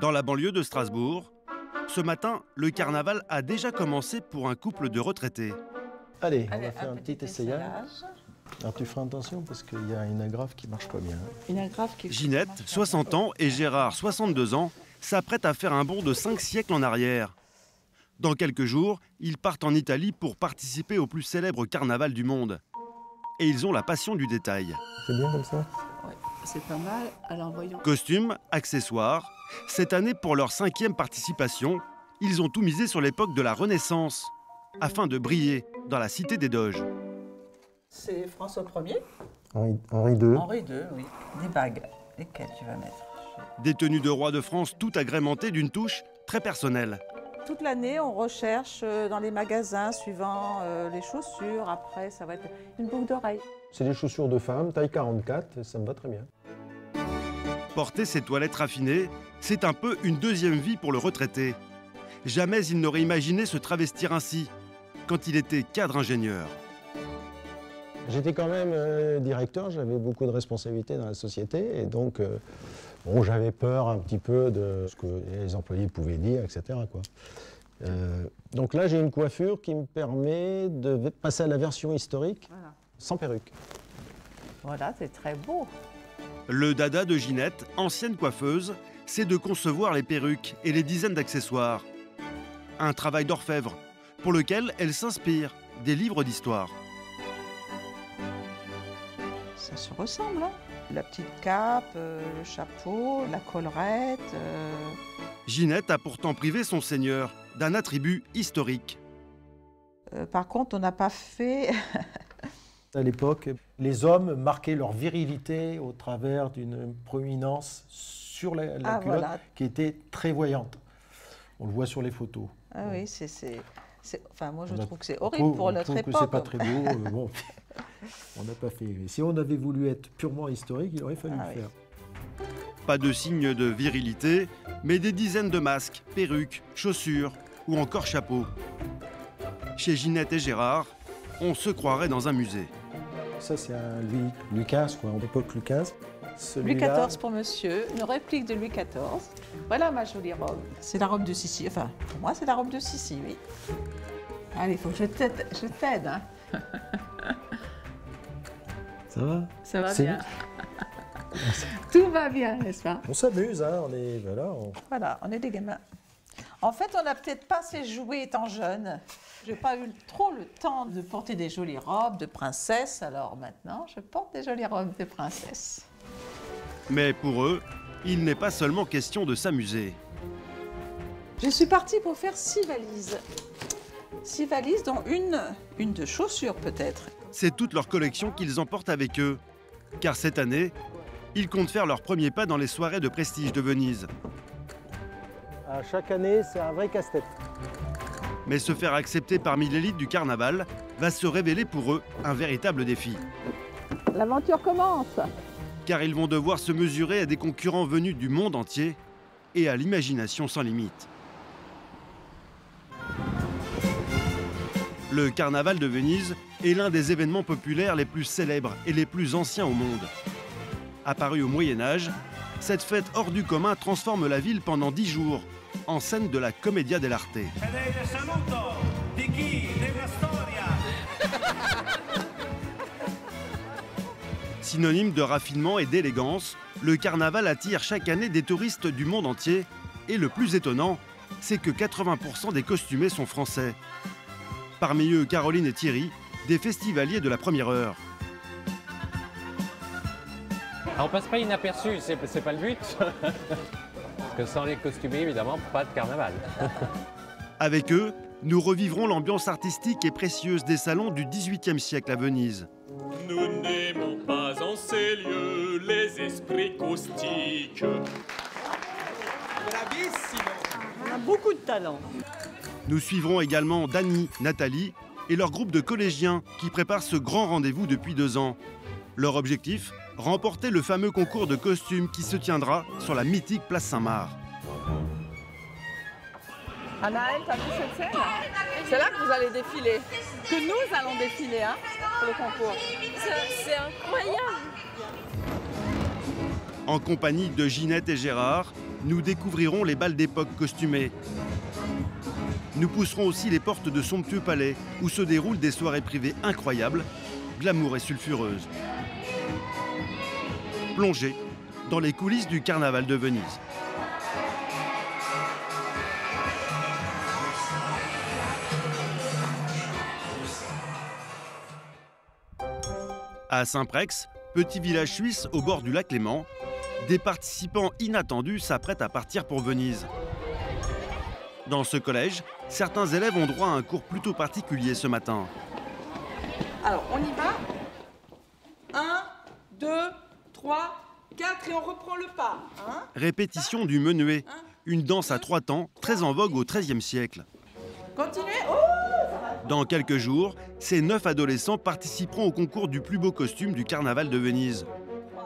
Dans la banlieue de Strasbourg, ce matin, le carnaval a déjà commencé pour un couple de retraités. Allez, on va faire un petit essayage. Alors tu feras attention parce qu'il y a une agrafe qui marche pas bien. Une agrafe qui... Ginette, 60 ans, et Gérard, 62 ans, s'apprêtent à faire un bond de 5 siècles en arrière. Dans quelques jours, ils partent en Italie pour participer au plus célèbre carnaval du monde. Et ils ont la passion du détail. C'est bien comme ça? Oui, c'est pas mal. Alors voyons. Costumes, accessoires. Cette année, pour leur 5e participation, ils ont tout misé sur l'époque de la Renaissance, afin de briller dans la cité des Doges. C'est François Ier. Henri II. Henri II, oui. Des bagues. Lesquelles tu vas mettre? Des tenues de roi de France, tout agrémentées d'une touche très personnelle. Toute l'année, on recherche dans les magasins, suivant les chaussures. Après, ça va être une boucle d'oreille. C'est des chaussures de femme, taille 44, ça me va très bien. Porter ces toilettes raffinées, c'est un peu une deuxième vie pour le retraité. Jamais il n'aurait imaginé se travestir ainsi, quand il était cadre-ingénieur. J'étais quand même directeur, j'avais beaucoup de responsabilités dans la société et donc bon, j'avais peur un petit peu de ce que les employés pouvaient dire, etc. quoi. Donc là, j'ai une coiffure qui me permet de passer à la version historique sans perruque. Voilà, c'est très beau. Le dada de Ginette, ancienne coiffeuse, c'est de concevoir les perruques et les dizaines d'accessoires. Un travail d'orfèvre, pour lequel elle s'inspire des livres d'histoire. Ça se ressemble, hein. La petite cape, le chapeau, la collerette. Ginette a pourtant privé son seigneur d'un attribut historique. Par contre, on n'a pas fait... À l'époque, les hommes marquaient leur virilité au travers d'une proéminence sur la culotte voilà. Qui était très voyante. On le voit sur les photos. Ah oui, enfin, moi, je trouve que c'est horrible pour notre époque. C'est pas très beau. Bon, on n'a pas fait. Mais si on avait voulu être purement historique, il aurait fallu le faire. Pas de signe de virilité, mais des dizaines de masques, perruques, chaussures ou encore chapeaux. Chez Ginette et Gérard, on se croirait dans un musée. Ça, c'est un Louis XV, quoi, en époque Louis XV. Louis XIV pour monsieur, une réplique de Louis XIV. Voilà ma jolie robe. C'est la robe de Sissi. Enfin, pour moi, c'est la robe de Sissi, oui. Allez, il faut que je t'aide. Hein. Ça va? Ça va bien. Tout va bien, n'est-ce pas? On s'amuse, hein, Voilà, on est des gamins. En fait, on n'a peut-être pas assez joué étant jeune. Je n'ai pas eu trop le temps de porter des jolies robes de princesse, alors maintenant, je porte des jolies robes de princesse. Mais pour eux, il n'est pas seulement question de s'amuser. Je suis partie pour faire 6 valises. 6 valises, dont une de chaussures peut-être. C'est toute leur collection qu'ils emportent avec eux. Car cette année, ils comptent faire leur premier pas dans les soirées de prestige de Venise. Chaque année, c'est un vrai casse-tête. Mais se faire accepter parmi l'élite du carnaval va se révéler pour eux un véritable défi. L'aventure commence! Car ils vont devoir se mesurer à des concurrents venus du monde entier et à l'imagination sans limite. Le carnaval de Venise est l'un des événements populaires les plus célèbres et les plus anciens au monde. Apparue au Moyen-Âge, cette fête hors du commun transforme la ville pendant 10 jours en scène de la Commedia dell'arte. Synonyme de raffinement et d'élégance, le carnaval attire chaque année des touristes du monde entier. Et le plus étonnant, c'est que 80% des costumés sont français. Parmi eux, Caroline et Thierry, des festivaliers de la première heure. On passe pas inaperçu, c'est pas le but. Parce que sans les costumés, évidemment, pas de carnaval. Avec eux, nous revivrons l'ambiance artistique et précieuse des salons du XVIIIe siècle à Venise. Nous n'aimons pas en ces lieux les esprits caustiques. Bravissimo! On a beaucoup de talent. Nous suivrons également Dany, Nathalie et leur groupe de collégiens qui préparent ce grand rendez-vous depuis 2 ans. Leur objectif ? Remporter le fameux concours de costumes qui se tiendra sur la mythique place Saint-Marc. Anaëlle, t'as vu cette scène? C'est là que vous allez défiler. Que nous allons défiler, hein, pour le concours. C'est incroyable! En compagnie de Ginette et Gérard, Nous découvrirons les bals d'époque costumés. Nous pousserons aussi les portes de somptueux palais où se déroulent des soirées privées incroyables, glamour et sulfureuses. Plongez dans les coulisses du carnaval de Venise. À Saint-Prex, petit village suisse au bord du lac Léman, des participants inattendus s'apprêtent à partir pour Venise. Dans ce collège, certains élèves ont droit à un cours plutôt particulier ce matin. Alors, on y va. 1, 2, 3, 4 et on reprend le pas. Répétition du menuet, une danse à 3 temps très en vogue au XIIIe siècle. Continuez. Dans quelques jours, ces 9 adolescents participeront au concours du plus beau costume du carnaval de Venise.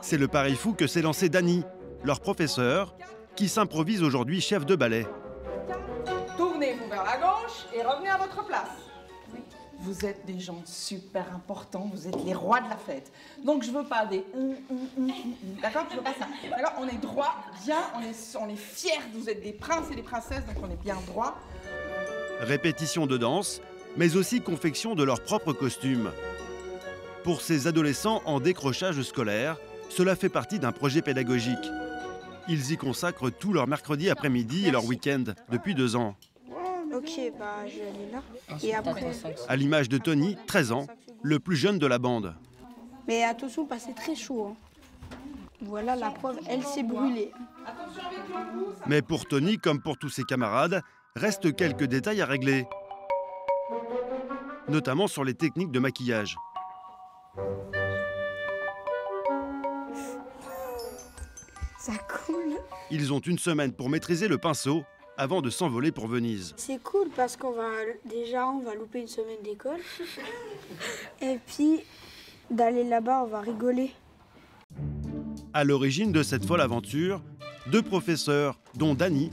C'est le pari fou que s'est lancé Dany, leur professeur, qui s'improvise aujourd'hui chef de ballet. Tournez-vous vers la gauche et revenez à votre place. Vous êtes des gens super importants, vous êtes les rois de la fête. Donc je veux pas des d'accord, je veux pas ça. D'accord, on est droit, bien, on est fiers, vous êtes des princes et des princesses, donc on est bien droit. Répétition de danse, mais aussi confection de leur propre costume. Pour ces adolescents en décrochage scolaire, cela fait partie d'un projet pédagogique. Ils y consacrent tout leur mercredi après-midi et leur week-end depuis 2 ans. Ok, bah je vais aller là. Et après... À l'image de Tony, 13 ans, le plus jeune de la bande. Mais attention, parce que c'est très chaud. Voilà la preuve, elle s'est brûlée. Mais pour Tony, comme pour tous ses camarades, restent quelques détails à régler. Notamment sur les techniques de maquillage. Ça coule. Ils ont une semaine pour maîtriser le pinceau avant de s'envoler pour Venise. C'est cool parce qu'on va louper une semaine d'école. Et puis, d'aller là-bas, on va rigoler. À l'origine de cette folle aventure, 2 professeurs, dont Dany,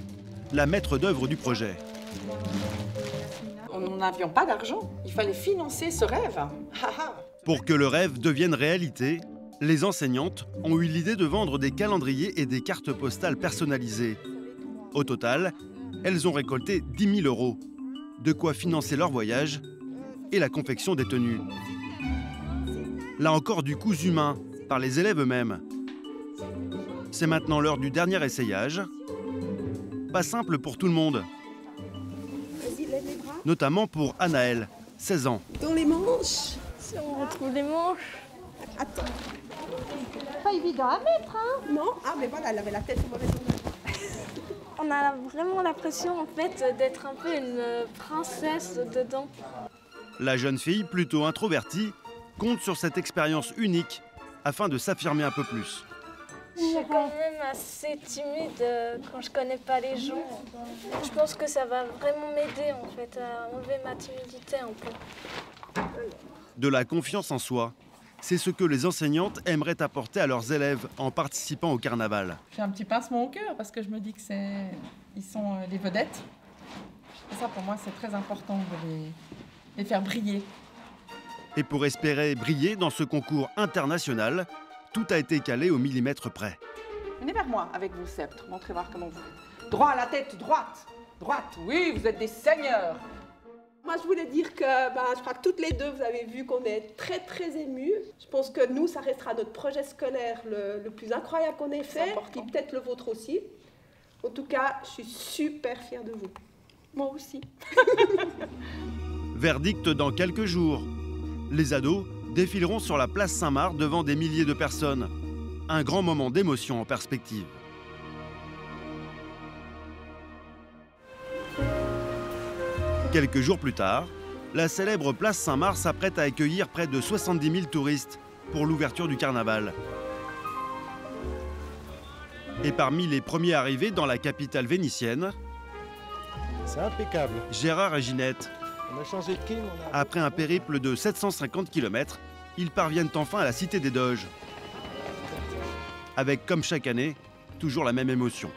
la maître d'œuvre du projet. Nous n'avions pas d'argent, il fallait financer ce rêve. Pour que le rêve devienne réalité, les enseignantes ont eu l'idée de vendre des calendriers et des cartes postales personnalisées. Au total, elles ont récolté 10 000 €, de quoi financer leur voyage et la confection des tenues. Là encore du cousu humain, par les élèves eux-mêmes. C'est maintenant l'heure du dernier essayage. Pas simple pour tout le monde. Vas-y, lève les bras. Notamment pour Anaël, 16 ans. Dans les manches. Si on retrouve les manches. Attends. Pas évident à mettre, hein? Non. Ah, mais voilà, elle avait la tête au mauvais endroit. On a vraiment l'impression, en fait, d'être un peu une princesse dedans. La jeune fille, plutôt introvertie, compte sur cette expérience unique afin de s'affirmer un peu plus. Je suis quand même assez timide quand je connais pas les gens. Je pense que ça va vraiment m'aider, en fait, à enlever ma timidité un peu. De la confiance en soi, c'est ce que les enseignantes aimeraient apporter à leurs élèves en participant au carnaval. J'ai un petit pincement au cœur parce que je me dis que ils sont des vedettes. Et ça, pour moi, c'est très important de les faire briller. Et pour espérer briller dans ce concours international, tout a été calé au millimètre près. Venez vers moi avec vos sceptres, montrez voir comment vous... Droit à la tête, droite. Droite, oui, vous êtes des seigneurs. Moi, je voulais dire que je crois que toutes les deux, vous avez vu qu'on est très, très émus. Je pense que nous, ça restera notre projet scolaire le plus incroyable qu'on ait fait, puis peut-être le vôtre aussi. En tout cas, je suis super fière de vous. Moi aussi. Verdict dans quelques jours. Les ados défileront sur la place Saint-Marc devant des milliers de personnes. Un grand moment d'émotion en perspective. Quelques jours plus tard, la célèbre place Saint-Marc s'apprête à accueillir près de 70 000 touristes pour l'ouverture du carnaval. Et parmi les premiers arrivés dans la capitale vénitienne, C'est impeccable. Gérard et Ginette. On a changé de clim. Après un périple de 750 km, ils parviennent enfin à la Cité des Doges. Avec, comme chaque année, toujours la même émotion.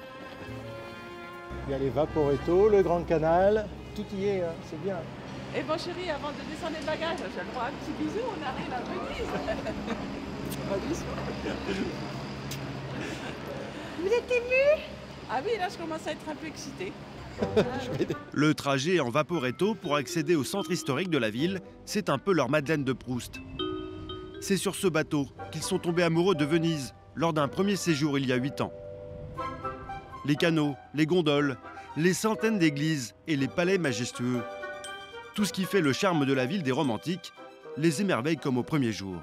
Il y a les Vaporetto, le Grand Canal, tout y est, hein, c'est bien. Et bon chérie, avant de descendre les bagages, j'ai le droit à un petit bisou, on arrive à Venise. Vous êtes émus? Ah oui, là je commence à être un peu excitée. Le trajet en vaporetto pour accéder au centre historique de la ville, c'est un peu leur Madeleine de Proust. C'est sur ce bateau qu'ils sont tombés amoureux de Venise lors d'un premier séjour il y a 8 ans. Les canaux, les gondoles, les centaines d'églises et les palais majestueux. Tout ce qui fait le charme de la ville des romantiques les émerveille comme au premier jour.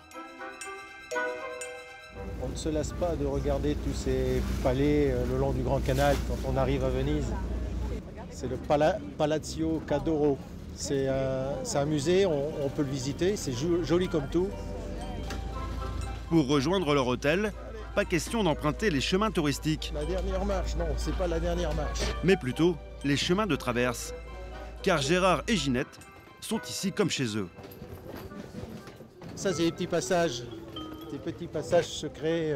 On ne se lasse pas de regarder tous ces palais le long du Grand Canal quand on arrive à Venise. C'est le Palazzo Cadoro. C'est un musée, on peut le visiter, c'est joli comme tout. Pour rejoindre leur hôtel, pas question d'emprunter les chemins touristiques. La dernière marche, non, c'est pas la dernière marche. Mais plutôt les chemins de traverse. Car Gérard et Ginette sont ici comme chez eux. Ça, c'est des petits passages secrets.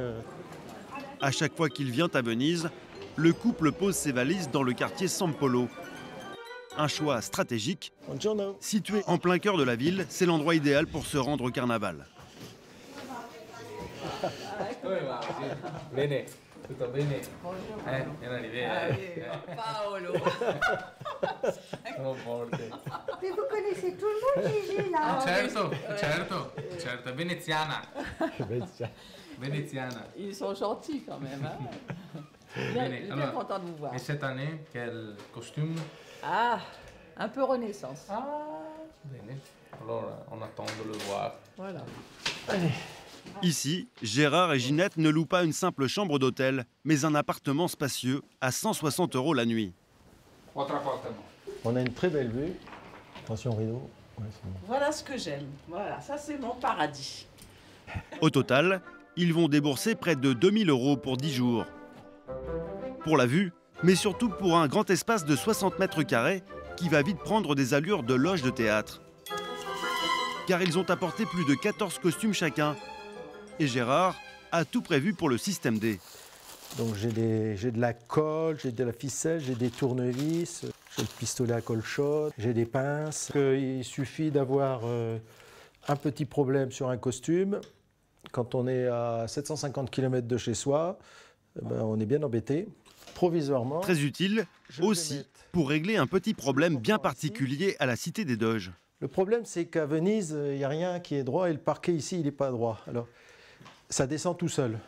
À chaque fois qu'il vient à Venise, le couple pose ses valises dans le quartier San Polo. Un choix stratégique. Buongiorno. Situé en plein cœur de la ville, c'est l'endroit idéal pour se rendre au carnaval. Bene, tutto bene? Paolo. Mais vous connaissez tout le monde, Gigi, là. Certo, veneziana. Veneziana. Ils sont gentils quand même. Hein. Bien content de vous voir. Et cette année, quel costume? Ah, un peu Renaissance. Ah, bene. Alors, on attend de le voir. Voilà. Allez. Ici, Gérard et Ginette ne louent pas une simple chambre d'hôtel, mais un appartement spacieux à 160 € la nuit. On a une très belle vue. Attention rideau. Ouais, bon. Voilà ce que j'aime. Voilà, ça c'est mon paradis. Au total, ils vont débourser près de 2000 € pour 10 jours. Pour la vue, mais surtout pour un grand espace de 60 mètres carrés qui va vite prendre des allures de loge de théâtre. Car ils ont apporté plus de 14 costumes chacun. Et Gérard a tout prévu pour le système D. Donc j'ai de la colle, j'ai de la ficelle, j'ai des tournevis, j'ai le pistolet à colle chaude, j'ai des pinces. Il suffit d'avoir un petit problème sur un costume. Quand on est à 750 km de chez soi, ben on est bien embêté. Provisoirement. Très utile aussi pour régler un petit problème bien particulier à la Cité des Doges. Le problème, c'est qu'à Venise, il n'y a rien qui est droit et le parquet ici, il n'est pas droit. Alors, ça descend tout seul.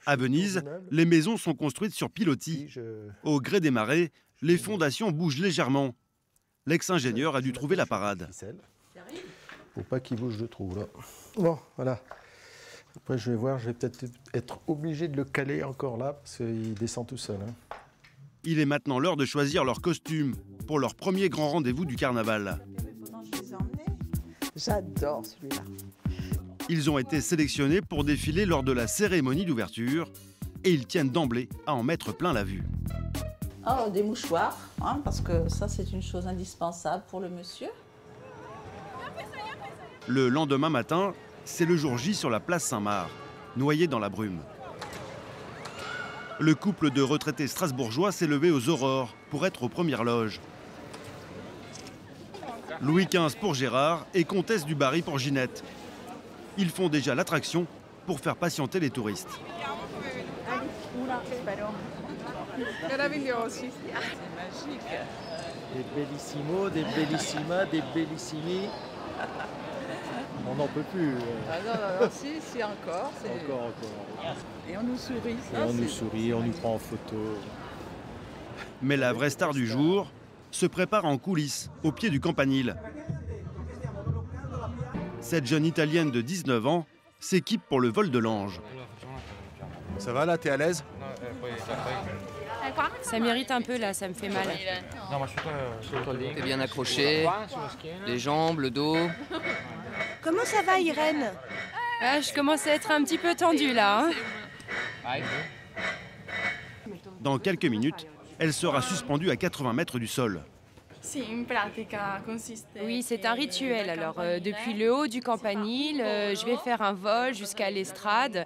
À Venise, les maisons sont construites sur pilotis. Au gré des marées, les fondations bougent légèrement. L'ex-ingénieur a dû trouver la parade. Faut pas qu'il bouge de trou, là. Bon, voilà. Après, je vais voir, je vais peut-être être obligé de le caler encore là, parce qu'il descend tout seul. Hein. Il est maintenant l'heure de choisir leur costume pour leur premier grand rendez-vous du carnaval. J'adore celui-là. Ils ont été sélectionnés pour défiler lors de la cérémonie d'ouverture et ils tiennent d'emblée à en mettre plein la vue. Oh, des mouchoirs, hein, parce que ça c'est une chose indispensable pour le monsieur. Le lendemain matin, c'est le jour J sur la place Saint-Marc, noyé dans la brume. Le couple de retraités strasbourgeois s'est levé aux aurores pour être aux premières loges. Louis XV pour Gérard et Comtesse du Barry pour Ginette. Ils font déjà l'attraction pour faire patienter les touristes. Meravigliosi. C'est magique. Des bellissimos, des bellissimas, des bellissimi. On n'en peut plus. Ah non, si, encore. Encore. Et on nous sourit. Et on nous sourit, on nous prend en photo. Mais la vraie star du jour se prépare en coulisses, au pied du campanile. Cette jeune Italienne de 19 ans s'équipe pour le vol de l'ange. Ça va là, t'es à l'aise? Ça m'irrite un peu là, ça me fait mal. T'es bien accroché, les jambes, le dos. Comment ça va, Irène? Ah, je commence à être un petit peu tendue là. Hein. Dans quelques minutes, elle sera suspendue à 80 mètres du sol. Oui, c'est un rituel. Alors, depuis le haut du campanile, je vais faire un vol jusqu'à l'estrade,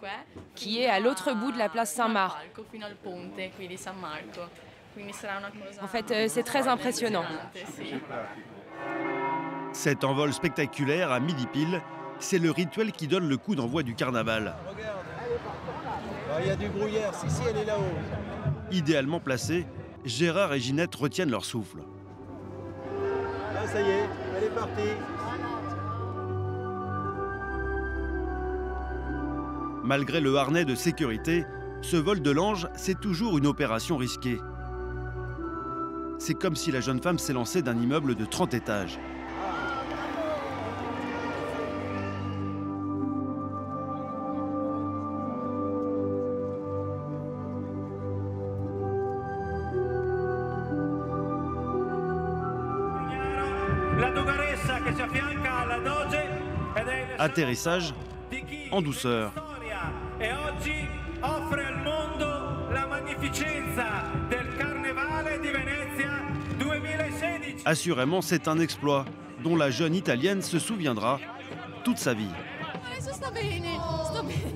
qui est à l'autre bout de la place Saint-Marc. En fait, c'est très impressionnant. Cet envol spectaculaire à midi pile, c'est le rituel qui donne le coup d'envoi du carnaval. Il y a du brouillard, si, elle est là-haut. Idéalement placés, Gérard et Ginette retiennent leur souffle. Là, ça y est, elle est partie. Malgré le harnais de sécurité, ce vol de l'Ange, c'est toujours une opération risquée. C'est comme si la jeune femme s'élançait d'un immeuble de 30 étages. Atterrissage en douceur. Assurément, c'est un exploit dont la jeune Italienne se souviendra toute sa vie.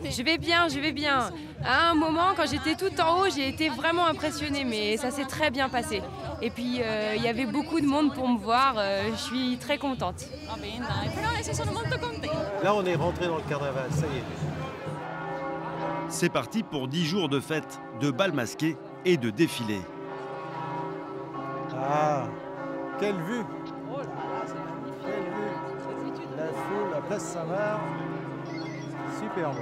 Je vais bien, je vais bien. À un moment, quand j'étais tout en haut, j'ai été vraiment impressionnée, mais ça s'est très bien passé. Et puis, il y avait beaucoup de monde pour me voir. Je suis très contente. Là, on est rentré dans le carnaval, ça y est. C'est parti pour 10 jours de fête, de bals masqués et de défilés. Ah, quelle vue! Oh là là, c'est magnifique! Quelle vue! La foule, la place Saint-Marc, superbe.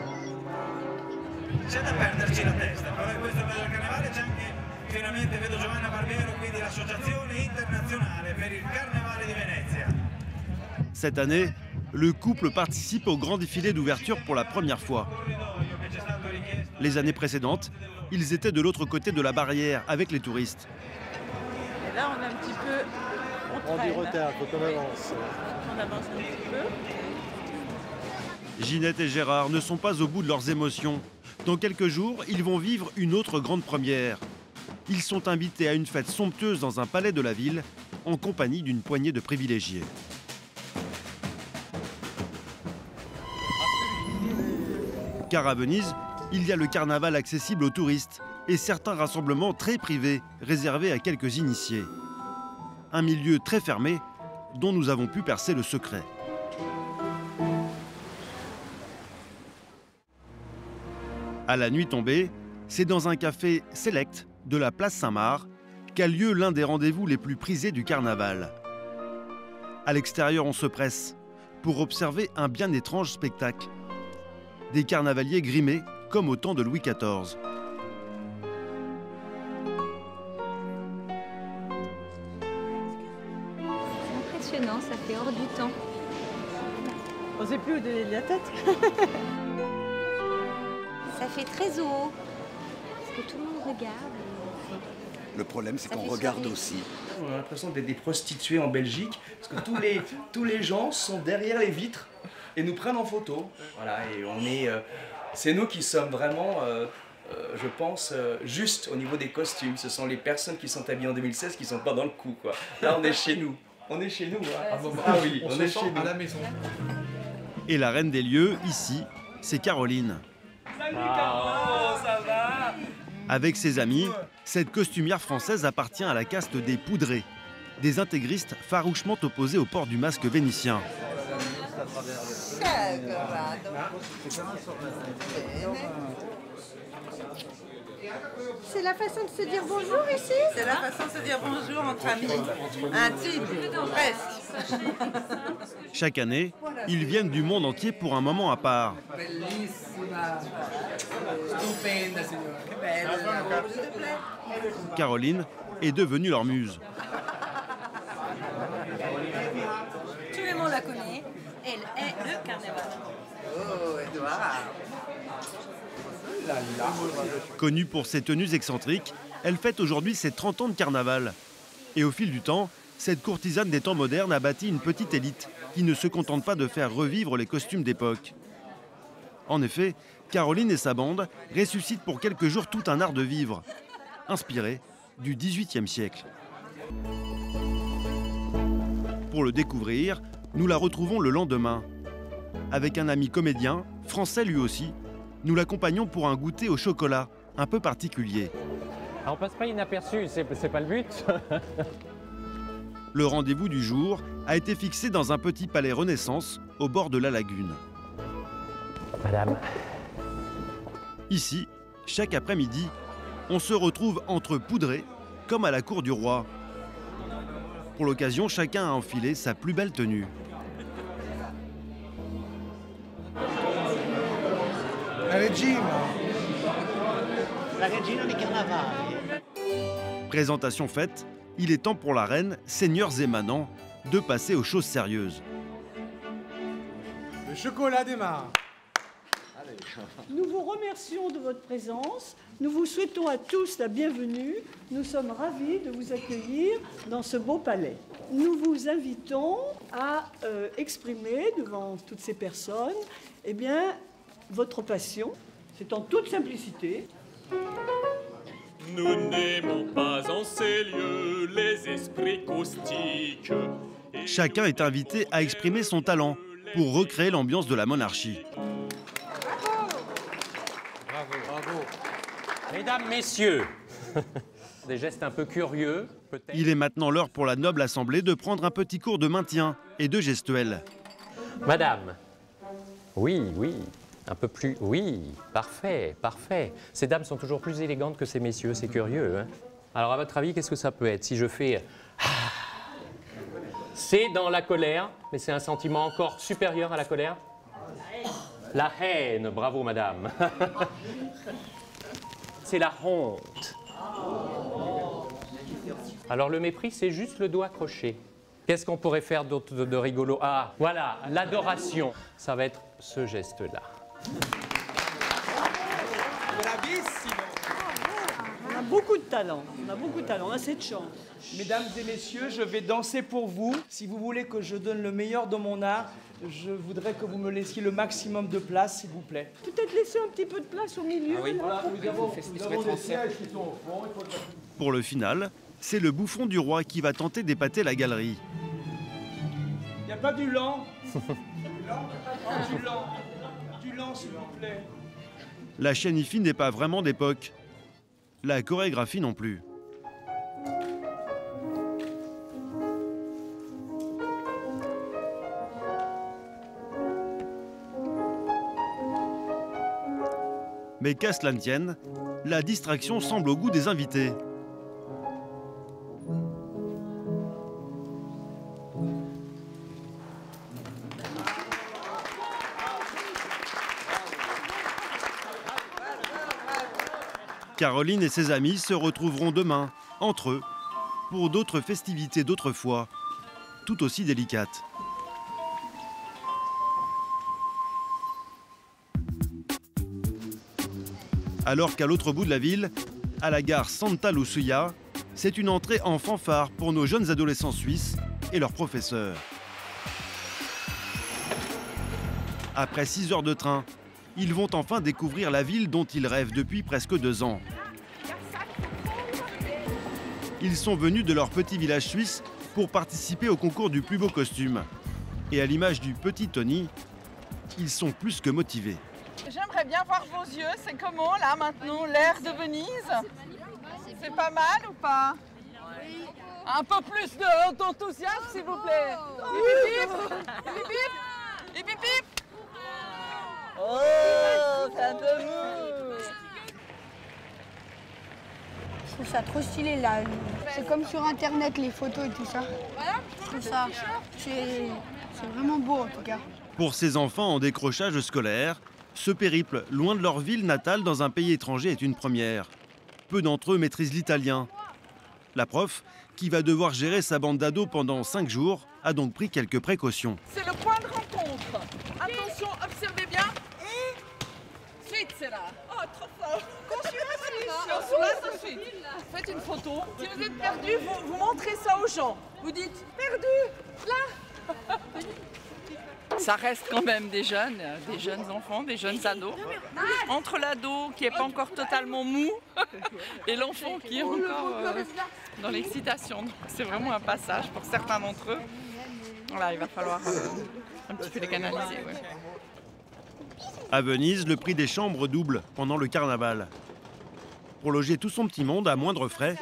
C'è da perderci la testa, però in questo bello carnevale c'è anche, finalmente vedo Giovanna Barbiero, quindi l'Associazione Internazionale per il Carnevale di Venezia. Cette année, le couple participe au grand défilé d'ouverture pour la première fois. Les années précédentes, ils étaient de l'autre côté de la barrière avec les touristes. Et là, on a un petit peu... On dit retard, faut qu'on avance. On avance un petit peu. Ginette et Gérard ne sont pas au bout de leurs émotions. Dans quelques jours, ils vont vivre une autre grande première. Ils sont invités à une fête somptueuse dans un palais de la ville, en compagnie d'une poignée de privilégiés. Car à Venise, il y a le carnaval accessible aux touristes et certains rassemblements très privés réservés à quelques initiés. Un milieu très fermé dont nous avons pu percer le secret. À la nuit tombée, c'est dans un café select de la place Saint-Marc qu'a lieu l'un des rendez-vous les plus prisés du carnaval. À l'extérieur, on se presse pour observer un bien étrange spectacle. Des carnavaliers grimés comme au temps de Louis XIV. C'est impressionnant, ça fait hors du temps. On ne sait plus où donner de la tête. Ça fait très haut, parce que tout le monde regarde. Le problème, c'est qu'on regarde aussi. On a l'impression d'être des prostituées en Belgique, parce que tous les gens sont derrière les vitres et nous prennent en photo. Voilà, et on est, c'est nous qui sommes vraiment, je pense, juste au niveau des costumes. Ce sont les personnes qui sont habillées en 2016 qui sont pas dans le coup, quoi. Là, on est chez nous. On est chez nous, hein. Ah oui, on est chez nous. À la maison. Et la reine des lieux, ici, c'est Caroline. Salut Caro, ça va? Avec ses amis, cette costumière française appartient à la caste des poudrés, des intégristes farouchement opposés au port du masque vénitien. C'est la façon de se dire bonjour ici? C'est la façon de se dire bonjour entre amis. Intime, presque. Chaque année, ils viennent du monde entier pour un moment à part. Caroline est devenue leur muse. Tout le monde la connaît. Elle est le carnaval. Oh, Edouard. Connue pour ses tenues excentriques, elle fête aujourd'hui ses 30 ans de carnaval. Et au fil du temps, cette courtisane des temps modernes a bâti une petite élite qui ne se contente pas de faire revivre les costumes d'époque. En effet, Caroline et sa bande ressuscitent pour quelques jours tout un art de vivre, inspiré du XVIIIe siècle. Pour le découvrir, nous la retrouvons le lendemain. Avec un ami comédien, français lui aussi, nous l'accompagnons pour un goûter au chocolat, un peu particulier. On passe pas inaperçu, c'est pas le but. Le rendez-vous du jour a été fixé dans un petit palais Renaissance au bord de la lagune. Madame. Ici, chaque après-midi, on se retrouve entre poudrés, comme à la cour du roi. Pour l'occasion, chacun a enfilé sa plus belle tenue. La regina. La regina di carnaval. Présentation faite, il est temps pour la reine, seigneurs et manants, de passer aux choses sérieuses. Le chocolat démarre. Nous vous remercions de votre présence. Nous vous souhaitons à tous la bienvenue. Nous sommes ravis de vous accueillir dans ce beau palais. Nous vous invitons à exprimer devant toutes ces personnes eh bien, votre passion. C'est en toute simplicité. Nous n'aimons pas en ces lieux les esprits caustiques. Chacun est invité à exprimer son talent pour recréer l'ambiance de la monarchie. Bravo. Mesdames, messieurs, des gestes un peu curieux, peut-être. Il est maintenant l'heure pour la noble assemblée de prendre un petit cours de maintien et de gestuelle. Madame, oui, un peu plus, oui, parfait. Ces dames sont toujours plus élégantes que ces messieurs, c'est curieux. Hein. Alors à votre avis, qu'est-ce que ça peut être? Si je fais... C'est dans la colère, mais c'est un sentiment encore supérieur à la colère. La haine, bravo madame. C'est la honte. Alors le mépris, c'est juste le doigt accroché. Qu'est-ce qu'on pourrait faire d'autre de rigolo? Ah, voilà, l'adoration. Ça va être ce geste-là. On a beaucoup de talent. On a cette chance. Mesdames et messieurs, je vais danser pour vous. Si vous voulez que je donne le meilleur de mon art, je voudrais que vous me laissiez le maximum de place, s'il vous plaît. Peut-être laisser un petit peu de place au milieu. Ah oui. Voilà, nous avons des sièges qui sont au fond. Pour le final, c'est le bouffon du roi qui va tenter d'épater la galerie. Il n'y a pas du lent. Du lent, s'il vous plaît. La Chanifi n'est pas vraiment d'époque. La chorégraphie non plus. Mais qu'à cela ne tienne, la distraction semble au goût des invités. Caroline et ses amis se retrouveront demain, entre eux, pour d'autres festivités d'autrefois, tout aussi délicates. Alors qu'à l'autre bout de la ville, à la gare Santa Lucia, c'est une entrée en fanfare pour nos jeunes adolescents suisses et leurs professeurs. Après 6 heures de train, ils vont enfin découvrir la ville dont ils rêvent depuis presque 2 ans. Ils sont venus de leur petit village suisse pour participer au concours du plus beau costume. Et à l'image du petit Tony, ils sont plus que motivés. J'aimerais bien voir vos yeux. C'est comment là maintenant l'air de Venise? C'est pas mal ou pas? Un peu plus d'enthousiasme s'il vous plaît. Hip hip hip. Oh, c'est un peu mou. Je trouve ça trop stylé là. C'est comme sur internet les photos et tout ça. Je trouve ça, c'est vraiment beau en tout cas. Pour ces enfants en décrochage scolaire, ce périple loin de leur ville natale dans un pays étranger est une première. Peu d'entre eux maîtrisent l'italien. La prof, qui va devoir gérer sa bande d'ados pendant 5 jours, a donc pris quelques précautions. C'est le point de rencontre. Attention, observez bien. Svizzera. Oh, trop fort. Consulat de suite. Faites une photo. Si vous êtes perdu, vous montrez ça aux gens. Vous dites perdu, là. Ça reste quand même des jeunes enfants, des jeunes ados. Entre l'ado qui n'est pas encore totalement mou et l'enfant qui est encore dans l'excitation. C'est vraiment un passage pour certains d'entre eux. Voilà, il va falloir un petit peu les canaliser. Ouais. À Venise, le prix des chambres double pendant le carnaval. Pour loger tout son petit monde à moindre frais,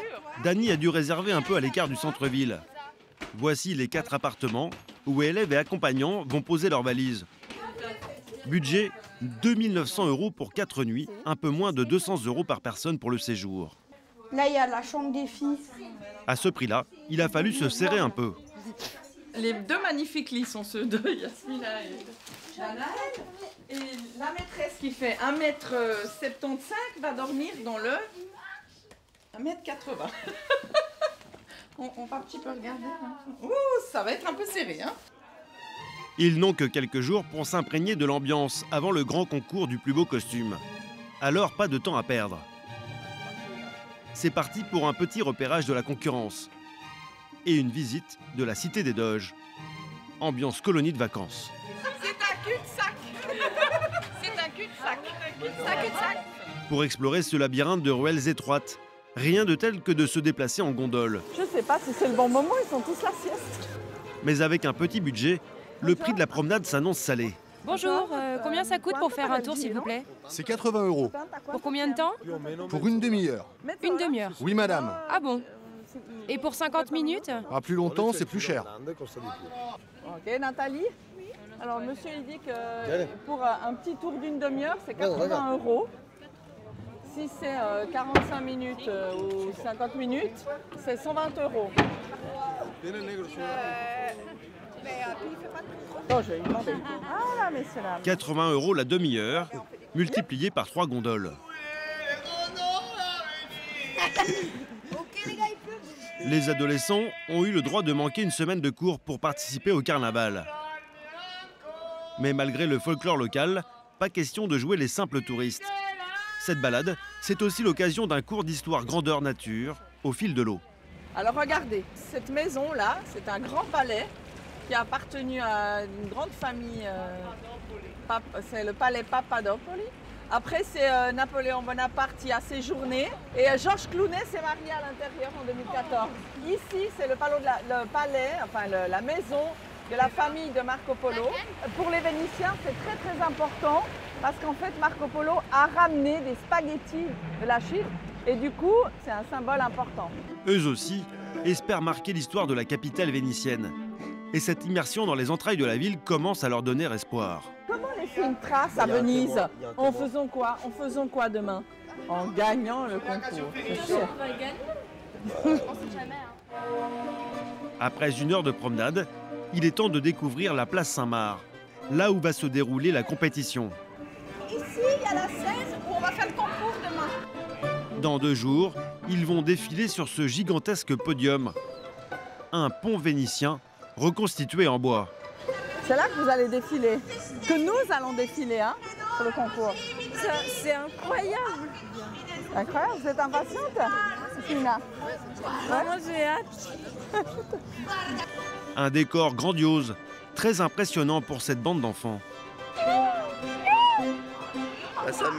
Dany a dû réserver un peu à l'écart du centre-ville. Voici les 4 appartements où élèves et accompagnants vont poser leurs valises. Budget 2 900 € pour 4 nuits, un peu moins de 200 € par personne pour le séjour. Là, il y a la chambre des filles. À ce prix-là, il a fallu se serrer un peu. Les deux magnifiques lits sont ceux de Yasmina et Janaël. Et la maîtresse qui fait 1,75 m va dormir dans le 1,80 m. On va un petit peu regarder. Ouh, ça va être un peu serré, hein. Ils n'ont que quelques jours pour s'imprégner de l'ambiance avant le grand concours du plus beau costume. Alors, pas de temps à perdre. C'est parti pour un petit repérage de la concurrence et une visite de la Cité des Doges. Ambiance colonie de vacances. C'est un cul-de-sac. C'est un cul-de-sac. C'est un cul-de-sac. Pour explorer ce labyrinthe de ruelles étroites, rien de tel que de se déplacer en gondole. Je sais pas si c'est le bon moment, ils sont tous la sieste. Mais avec un petit budget, le prix de la promenade s'annonce salé. Bonjour, combien ça coûte pour faire un tour, s'il vous plaît? C'est 80 €. Pour combien de temps? Pour une demi-heure. Une demi-heure? Oui, madame. Ah bon? Et pour 50 minutes? À plus longtemps, c'est plus cher. Ok, Nathalie. Alors, monsieur, il dit que pour un petit tour d'une demi-heure, c'est 80 €. Si c'est 45 minutes ou 50 minutes, c'est 120 €. Oh, je vais lui demander. Ah là, messieurs, là. 80 € la demi-heure, multiplié par 3 gondoles. Les adolescents ont eu le droit de manquer une semaine de cours pour participer au carnaval. Mais malgré le folklore local, pas question de jouer les simples touristes. Cette balade, c'est aussi l'occasion d'un cours d'histoire grandeur nature au fil de l'eau. Alors regardez, cette maison-là, c'est un grand palais qui a appartenu à une grande famille, c'est le palais Papadopoli. Après, c'est Napoléon Bonaparte qui a séjourné et Georges Clooney s'est marié à l'intérieur en 2014. Ici, c'est le palais, enfin la maison de la famille de Marco Polo. Pour les Vénitiens, c'est très très important parce qu'en fait, Marco Polo a ramené des spaghettis de la Chine et du coup, c'est un symbole important. Eux aussi espèrent marquer l'histoire de la capitale vénitienne. Et cette immersion dans les entrailles de la ville commence à leur donner espoir. Comment laisser une trace à Venise? En faisant quoi? En faisant quoi demain? En gagnant le concours. C'est sûr. On va gagner. On sait jamais. Après une heure de promenade, il est temps de découvrir la place Saint-Marc, là où va se dérouler la compétition. Ici, il y a la scène où on va faire le concours demain. Dans 2 jours, ils vont défiler sur ce gigantesque podium. Un pont vénitien reconstitué en bois. C'est là que vous allez défiler, que nous allons défiler hein, pour le concours. C'est incroyable. Incroyable, vous êtes impatiente, Fina? Moi j'ai hâte. Un décor grandiose, très impressionnant pour cette bande d'enfants. Ça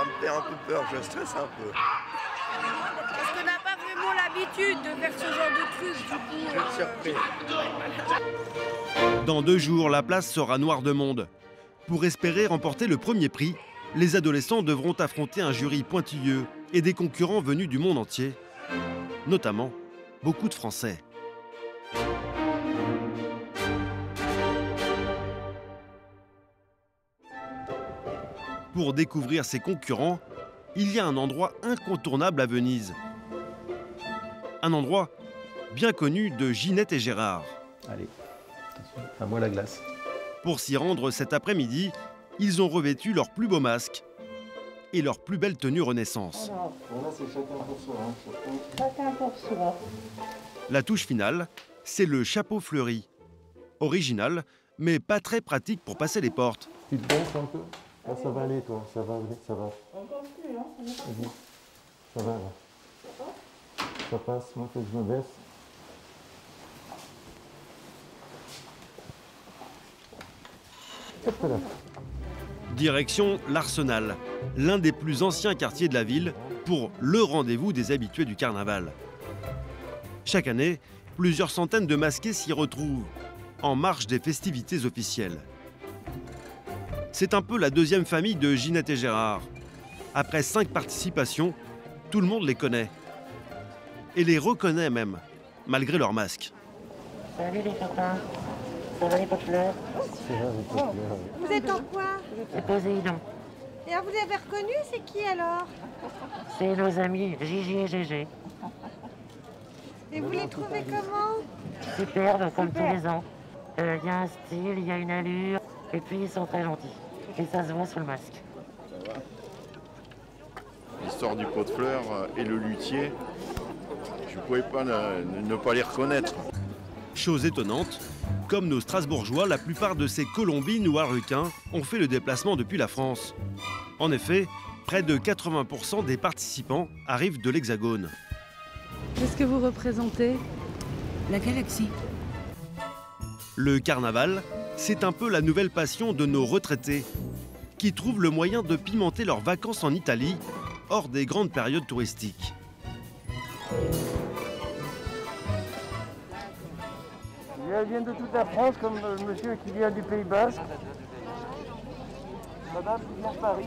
me fait un peu peur, je stresse un peu. Parce qu'on n'a pas vraiment l'habitude de faire ce genre de trucs, du coup. Je suis surpris. Dans 2 jours, la place sera noire de monde. Pour espérer remporter le premier prix, les adolescents devront affronter un jury pointilleux et des concurrents venus du monde entier, notamment beaucoup de Français. Pour découvrir ces concurrents, il y a un endroit incontournable à Venise. Un endroit bien connu de Ginette et Gérard. Allez, attention, à moi la glace. Pour s'y rendre cet après-midi, ils ont revêtu leur plus beau masque et leur plus belle tenue Renaissance. Là, c'est chacun pour soi. Chacun pour soi. La touche finale, c'est le chapeau fleuri. Original, mais pas très pratique pour passer les portes. Tu te baisses un peu? Ah, ça va aller, toi, ça va, ça va. Encore plus, hein? Ça va, là. Ça passe, moi, faut que je me baisse. Hop là. Direction l'Arsenal, l'un des plus anciens quartiers de la ville, pour le rendez-vous des habitués du carnaval. Chaque année, plusieurs centaines de masqués s'y retrouvent, en marge des festivités officielles. C'est un peu la deuxième famille de Ginette et Gérard. Après 5 participations, tout le monde les connaît. Et les reconnaît même, malgré leur masque. Salut les copains. Ça va les potes fleurs? Vous êtes en quoi? C'est Poséidon. Et alors, vous avez reconnu, c'est qui alors? C'est nos amis Gigi et Gégé. Et vous les trouvez comment? Superbes, comme tous les ans. Il y a un style, il y a une allure, et puis ils sont très gentils. Et ça se voit sous le masque. L'histoire du pot de fleurs et le luthier, je ne pouvais pas ne pas les reconnaître. Chose étonnante, comme nos Strasbourgeois, la plupart de ces colombines ou arlequins ont fait le déplacement depuis la France. En effet, près de 80% des participants arrivent de l'Hexagone. Qu'est-ce que vous représentez? La galaxie. Le carnaval, c'est un peu la nouvelle passion de nos retraités, qui trouvent le moyen de pimenter leurs vacances en Italie, hors des grandes périodes touristiques. Ils viennent de toute la France, comme le monsieur qui vient du Pays Basque. Madame qui vient de Paris.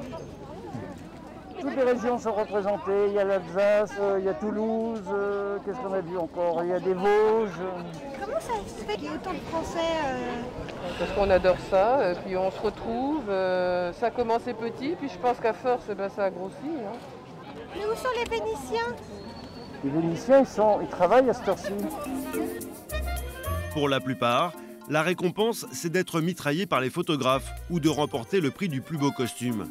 Toutes les régions sont représentées. Il y a l'Alsace, il y a Toulouse, qu'est-ce qu'on a vu encore? Il y a des Vosges. Comment ça se fait qu'il y ait autant de Français Parce qu'on adore ça, et puis on se retrouve. Ça a commencé petit, puis je pense qu'à force, ça a grossi. Hein. Mais où sont les Vénitiens? Les Vénitiens, ils travaillent à cette heure-ci. Pour la plupart, la récompense, c'est d'être mitraillé par les photographes ou de remporter le prix du plus beau costume.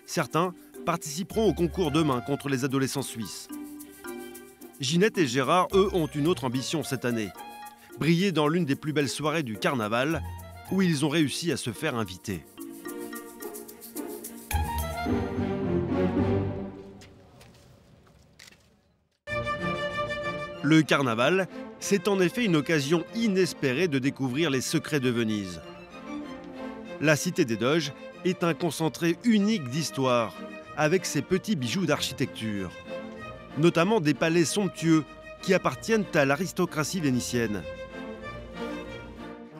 Certains participeront au concours demain contre les adolescents suisses. Ginette et Gérard, eux, ont une autre ambition cette année. Briller dans l'une des plus belles soirées du carnaval, où ils ont réussi à se faire inviter. Le carnaval, c'est en effet une occasion inespérée de découvrir les secrets de Venise. La Cité des Doges est un concentré unique d'histoire, avec ses petits bijoux d'architecture. Notamment des palais somptueux qui appartiennent à l'aristocratie vénitienne.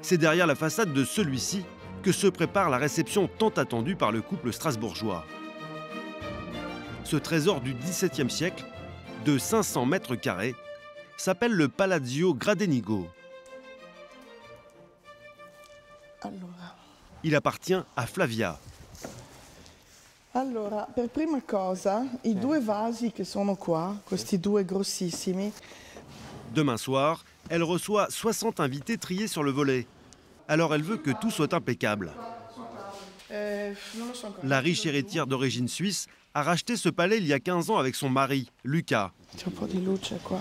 C'est derrière la façade de celui-ci que se prépare la réception tant attendue par le couple strasbourgeois. Ce trésor du XVIIe siècle, de 500 mètres carrés, s'appelle le Palazzo Gradenigo. Il appartient à Flavia. Allora, per prima cosa, i due vasi che sono qua, questi due grossissimi. Demain soir, elle reçoit 60 invités triés sur le volet. Alors elle veut que tout soit impeccable. La riche héritière d'origine suisse a racheté ce palais il y a 15 ans avec son mari, Luca. C'è un po' di luce qua.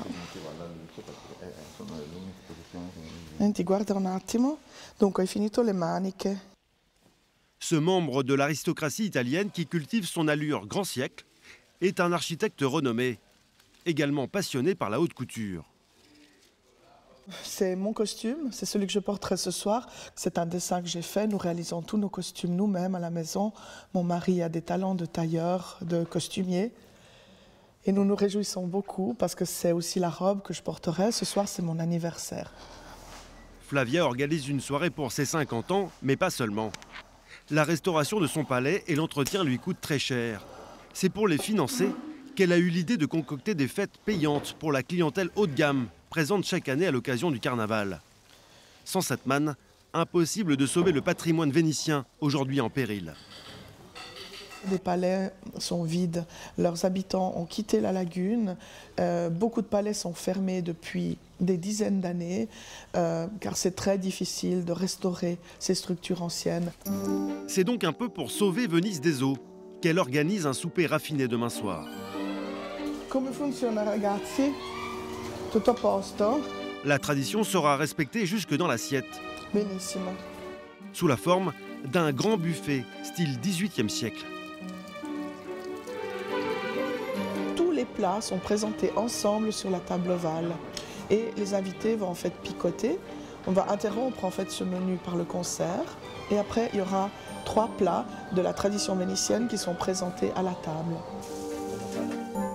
Senti, guarda un attimo. Dunque, hai finito le maniche. Ce membre de l'aristocratie italienne qui cultive son allure grand siècle est un architecte renommé, également passionné par la haute couture. C'est mon costume, c'est celui que je porterai ce soir. C'est un dessin que j'ai fait. Nous réalisons tous nos costumes nous-mêmes à la maison. Mon mari a des talents de tailleur, de costumier. Et nous nous réjouissons beaucoup parce que c'est aussi la robe que je porterai. Ce soir, c'est mon anniversaire. Flavia organise une soirée pour ses 50 ans, mais pas seulement. La restauration de son palais et l'entretien lui coûtent très cher. C'est pour les financer qu'elle a eu l'idée de concocter des fêtes payantes pour la clientèle haut de gamme, présente chaque année à l'occasion du carnaval. Sans cette manne, impossible de sauver le patrimoine vénitien, aujourd'hui en péril. Les palais sont vides, leurs habitants ont quitté la lagune, beaucoup de palais sont fermés depuis des dizaines d'années, car c'est très difficile de restaurer ces structures anciennes. C'est donc un peu pour sauver Venise des eaux qu'elle organise un souper raffiné demain soir. Come funziona, ragazzi? Tutto a posto? La tradition sera respectée jusque dans l'assiette. Benissimo. Sous la forme d'un grand buffet, style 18e siècle. Tous les plats sont présentés ensemble sur la table ovale et les invités vont en fait picoter. On va interrompre en fait ce menu par le concert et après il y aura 3 plats de la tradition vénitienne qui sont présentés à la table.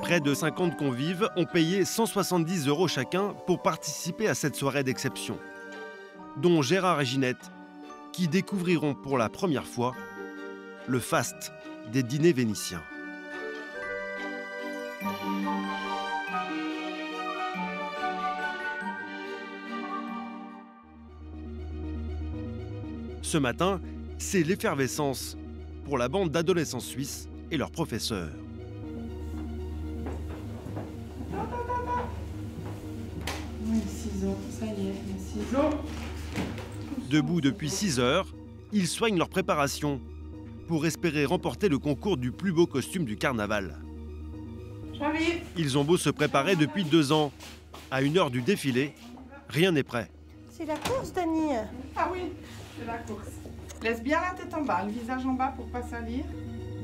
Près de 50 convives ont payé 170 € chacun pour participer à cette soirée d'exception, dont Gérard et Ginette, qui découvriront pour la première fois le faste des dîners vénitiens. Ce matin, c'est l'effervescence pour la bande d'adolescents suisses et leurs professeurs. Oui, ciseaux, ça y est, les ciseaux. Debout depuis 6 heures, ils soignent leur préparation pour espérer remporter le concours du plus beau costume du carnaval. J'arrive. Ils ont beau se préparer depuis 2 ans. À 1 heure du défilé, rien n'est prêt. C'est la course, Dani. Ah oui, c'est la course. Laisse bien la tête en bas, le visage en bas pour pas salir.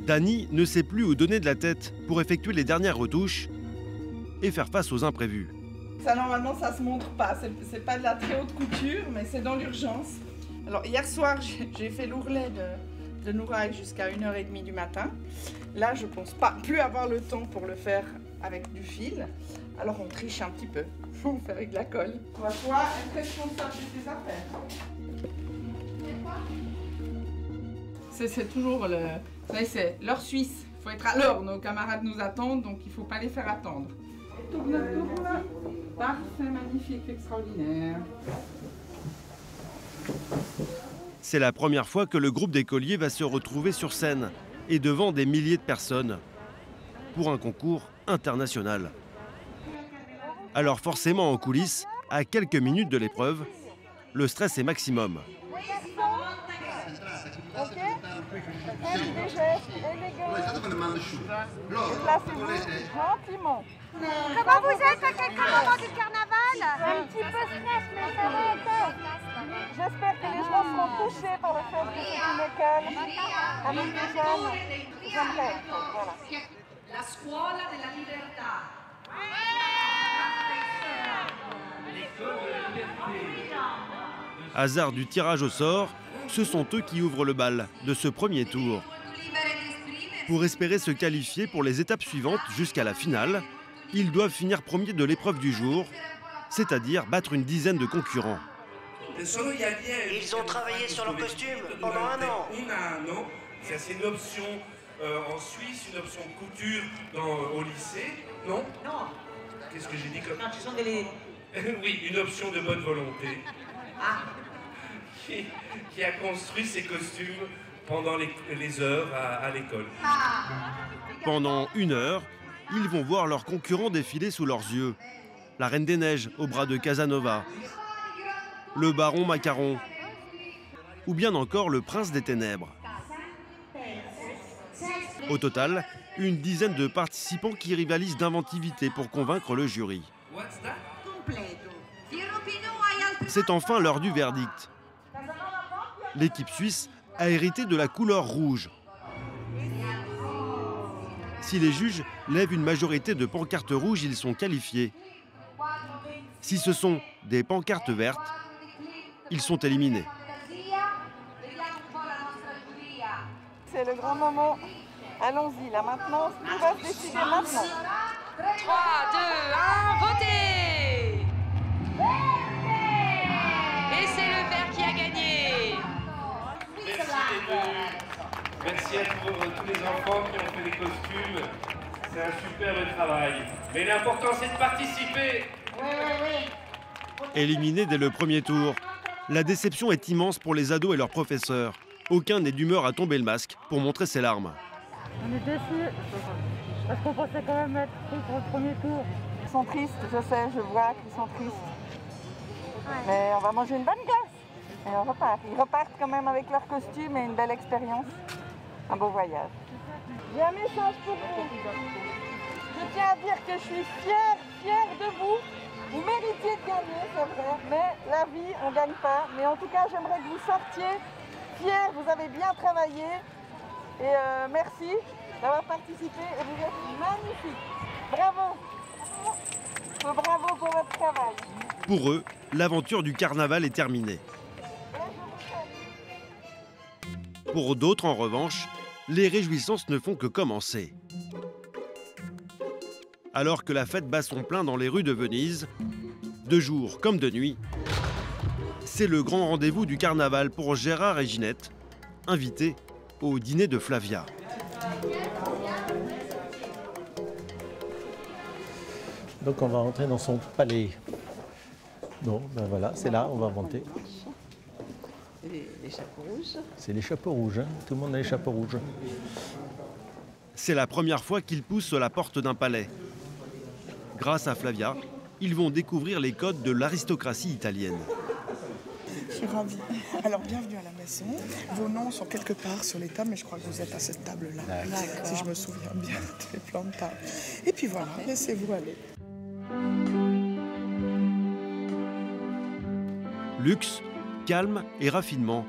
Dani ne sait plus où donner de la tête pour effectuer les dernières retouches et faire face aux imprévus. Ça, normalement, ça se montre pas. C'est pas de la très haute couture, mais c'est dans l'urgence. Alors, hier soir, j'ai fait l'ourlet de Nouraï jusqu'à 1h30 du matin. Là, je pense pas plus avoir le temps pour le faire avec du fil. Alors, on triche un petit peu. On fait avec de la colle. Toi, être responsable de tes affaires. C'est toujours c'est l'heure suisse. Il faut être à l'heure. Nos camarades nous attendent, donc il ne faut pas les faire attendre. Tourne. Parfait, magnifique, extraordinaire. C'est la première fois que le groupe d'écoliers va se retrouver sur scène et devant des milliers de personnes pour un concours international. Alors forcément en coulisses, à quelques minutes de l'épreuve, le stress est maximum. Gentiment. Comment vous êtes à quelques moments du carnaval? Un petit peu stress, mais ça va encore. J'espère que les gens seront touchés par le fait que c'est une école avec des jeunes. J'aimerais. Voilà. La scuola della libertà. Hasard du tirage au sort, ce sont eux qui ouvrent le bal de ce premier tour. Pour espérer se qualifier pour les étapes suivantes jusqu'à la finale, ils doivent finir premiers de l'épreuve du jour, c'est-à-dire battre une dizaine de concurrents. Ils ont travaillé sur leur costume pendant 1 an. C'est une option en Suisse, une option couture au lycée, non? Non. Qu'est-ce que j'ai dit comme... Non, ce sont des... Oui, une option de bonne volonté. Ah. Qui a construit ses costumes pendant les heures à l'école. Pendant 1 heure, ils vont voir leurs concurrents défiler sous leurs yeux. La Reine des Neiges au bras de Casanova, le Baron Macaron, ou bien encore le Prince des Ténèbres. Au total, une dizaine de participants qui rivalisent d'inventivité pour convaincre le jury. C'est enfin l'heure du verdict. L'équipe suisse a hérité de la couleur rouge. Si les juges lèvent une majorité de pancartes rouges, ils sont qualifiés. Si ce sont des pancartes vertes, ils sont éliminés. C'est le grand moment. Allons-y, là maintenant, tout va se décider maintenant. 3, 2, 1, votez! Et c'est le vert qui a gagné. Merci les deux. Merci à tous les enfants qui ont fait des costumes. C'est un superbe travail. Mais l'important, c'est de participer. Éliminés dès le premier tour, la déception est immense pour les ados et leurs professeurs. Aucun n'est d'humeur à tomber le masque pour montrer ses larmes. On est déçus, parce qu'on pensait quand même être pris pour le premier tour. Ils sont tristes, je sais, je vois qu'ils sont tristes. Mais on va manger une bonne glace. Et on repart. Ils repartent quand même avec leur costume et une belle expérience. Un beau voyage. J'ai un message pour vous. Je tiens à dire que je suis fière de vous. Vous méritez de gagner, c'est vrai. Mais la vie, on ne gagne pas. Mais en tout cas, j'aimerais que vous sortiez fiers. Vous avez bien travaillé. Et merci d'avoir participé. Et vous êtes magnifiques. Bravo. Bravo pour votre travail. Pour eux, l'aventure du carnaval est terminée. Pour d'autres, en revanche, les réjouissances ne font que commencer. Alors que la fête bat son plein dans les rues de Venise, de jour comme de nuit, c'est le grand rendez-vous du carnaval pour Gérard et Ginette, invités au dîner de Flavia. Donc on va rentrer dans son palais. Bon, ben voilà, c'est là, on va monter. les chapeaux rouges. C'est les chapeaux rouges, hein. Tout le monde a les chapeaux rouges. C'est la première fois qu'ils poussent la porte d'un palais. Grâce à Flavia, ils vont découvrir les codes de l'aristocratie italienne. Je suis ravie. Alors, bienvenue à la maison. Vos noms sont quelque part sur les tables, mais je crois que vous êtes à cette table-là. Si je me souviens bien des plans de table. Et puis voilà, laissez-vous aller. Luxe, calme et raffinement.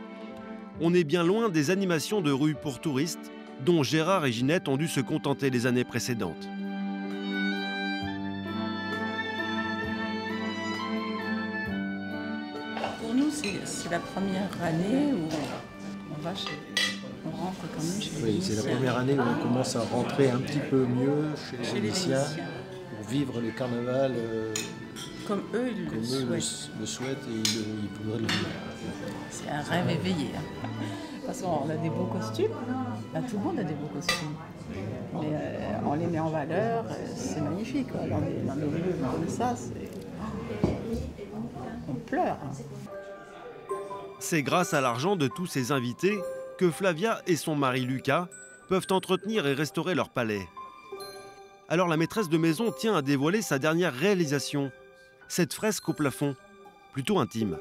On est bien loin des animations de rue pour touristes dont Gérard et Ginette ont dû se contenter les années précédentes. Pour nous, c'est la première année où on rentre quand même chez les Oui, c'est la première année où on commence à rentrer un petit peu mieux chez les Vénitiens pour vivre le carnaval comme eux, ils le souhaitent et ils voudraient le vivre. C'est un rêve éveillé. Hein. De toute façon, on a des beaux costumes. Là, tout le monde a des beaux costumes. Mais on les met en valeur, c'est magnifique. Quoi. Dans des lieux comme ça, on pleure. Hein. C'est grâce à l'argent de tous ces invités que Flavia et son mari Lucas peuvent entretenir et restaurer leur palais. Alors la maîtresse de maison tient à dévoiler sa dernière réalisation, cette fresque au plafond, plutôt intime.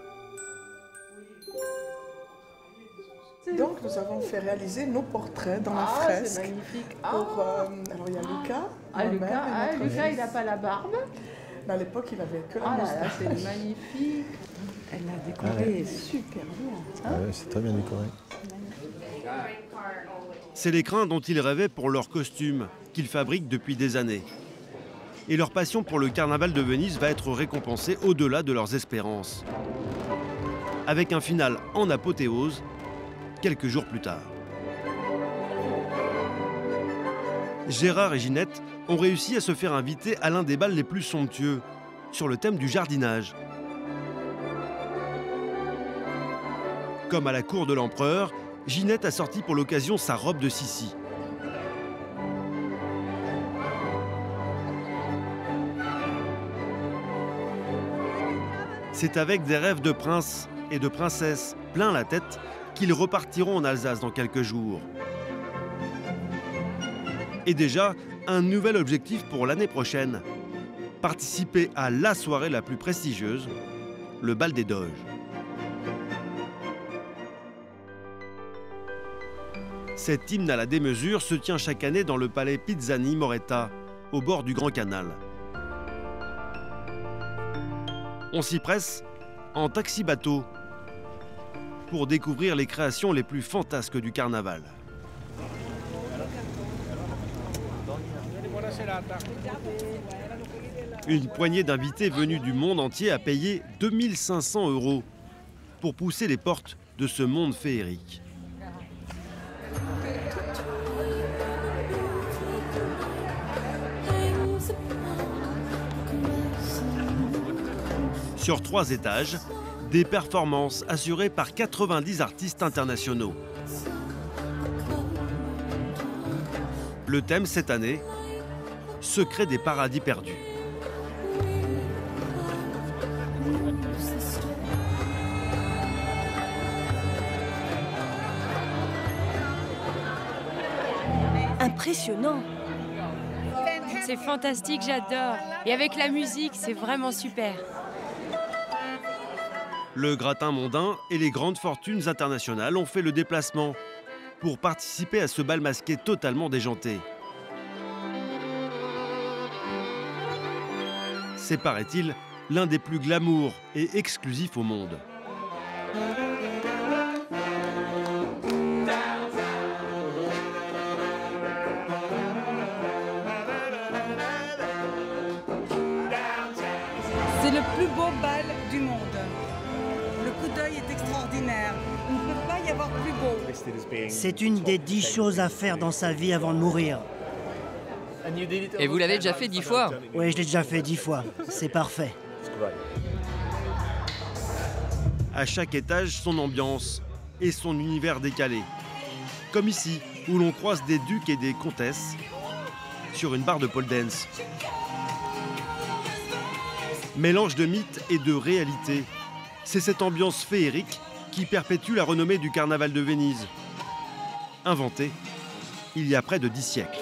Donc nous avons fait réaliser nos portraits dans la fresque. C'est magnifique. Alors il y a Lucas. Lucas, il n'a pas la barbe. Mais à l'époque, il avait que la Ah là moustache. là, c'est magnifique. Elle l'a décoré super bien. Ah ouais, c'est très bien décoré. C'est l'écrin dont ils rêvaient pour leurs costumes, qu'ils fabriquent depuis des années. Et leur passion pour le carnaval de Venise va être récompensée au-delà de leurs espérances. Avec un final en apothéose, quelques jours plus tard. Gérard et Ginette ont réussi à se faire inviter à l'un des bals les plus somptueux, sur le thème du jardinage. Comme à la cour de l'empereur, Ginette a sorti pour l'occasion sa robe de Sissi. C'est avec des rêves de prince et de princesse plein la tête qu'ils repartiront en Alsace dans quelques jours. Et déjà, un nouvel objectif pour l'année prochaine. Participer à la soirée la plus prestigieuse, le bal des Doges. Cet hymne à la démesure se tient chaque année dans le palais Pizzani Moretta, au bord du Grand Canal. On s'y presse en taxi-bateau pour découvrir les créations les plus fantasques du carnaval. Une poignée d'invités venus du monde entier a payé 2 500 € pour pousser les portes de ce monde féerique. Sur 3 étages, des performances assurées par 90 artistes internationaux. Le thème cette année, Secret des paradis perdus. Impressionnant. C'est fantastique, j'adore. Et avec la musique, c'est vraiment super. Le gratin mondain et les grandes fortunes internationales ont fait le déplacement pour participer à ce bal masqué totalement déjanté. C'est, paraît-il, l'un des plus glamour et exclusifs au monde. C'est le plus beau bal du monde. Le coup d'œil est extraordinaire. Il ne peut pas y avoir plus beau. C'est une des 10 choses à faire dans sa vie avant de mourir. Et vous l'avez déjà fait 10 fois? Oui, je l'ai déjà fait 10 fois. C'est parfait. À chaque étage, son ambiance et son univers décalé. Comme ici, où l'on croise des ducs et des comtesses sur une barre de pole dance. Mélange de mythe et de réalité, c'est cette ambiance féerique qui perpétue la renommée du carnaval de Venise. Inventé il y a près de 10 siècles.